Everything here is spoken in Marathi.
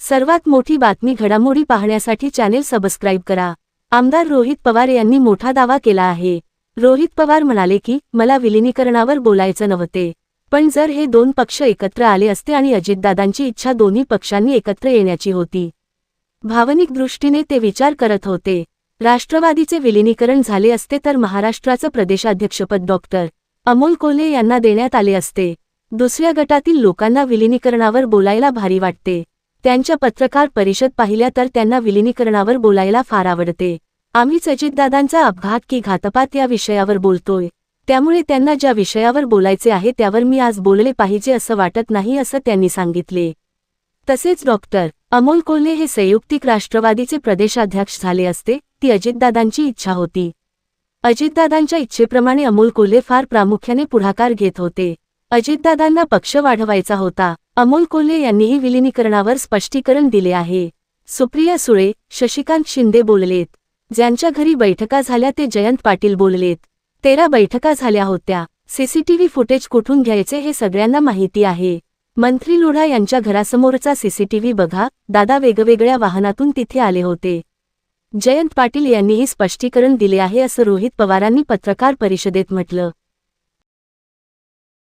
सर्वात मोठी बातमी घडामोडी पाहण्यासाठी चॅनेल सबस्क्राईब करा। आमदार रोहित पवार यांनी मोठा दावा केला आहे। रोहित पवार म्हणाले की मला विलीनीकरणावर बोलायचं नव्हते, पण जर हे दोन पक्ष एकत्र आले असते आणि अजितदादांची इच्छा दोन्ही पक्षांनी एकत्र येण्याची होती, भावनिक दृष्टीने ते विचार करत होते। राष्ट्रवादीचे विलीनीकरण झाले असते तर महाराष्ट्राचं प्रदेशाध्यक्षपद डॉक्टर अमोल कोल्हे यांना देण्यात आले असते। दुसऱ्या गटातील लोकांना विलीनीकरणावर बोलायला भारी वाटते। त्यांच्या पत्रकार परिषद पाहिल्या तर त्यांना विलीनीकरणावर बोलायला फार आवडते। आम्हीच अजितदादांचा अपघात की घातपात या विषयावर बोलतोय, त्यामुळे त्यांना ज्या विषयावर बोलायचे आहे त्यावर मी आज बोलले पाहिजे असं वाटत नाही, असं त्यांनी सांगितले। तसेच डॉक्टर अमोल कोल्हे हे संयुक्तिक राष्ट्रवादीचे प्रदेशाध्यक्ष झाले असते, ती अजितदादांची इच्छा होती। अजितदादांच्या इच्छेप्रमाणे अमोल कोल्हे फार प्रामुख्याने पुढाकार घेत होते। अजितदादांना पक्ष वाढवायचा होता। अमोल कोल्हे यांनीही विलीनीकरणावर स्पष्टीकरण दिले आहे। सुप्रिया सुळे, शशिकांत शिंदे बोललेत। ज्यांच्या घरी बैठका झाल्या ते जयंत पाटील बोललेत। 13 बैठका झाल्या होत्या। सीसीटीव्ही फुटेज कुठून घ्यायचे हे सगळ्यांना माहिती आहे। मंत्री लोढा यांच्या घरासमोरचा सीसीटीव्ही बघा, दादा वेगवेगळ्या वाहनातून तिथे आले होते। जयंत पाटील यांनीही स्पष्टीकरण दिले आहे असं रोहित पवारांनी पत्रकार परिषदेत म्हटलं।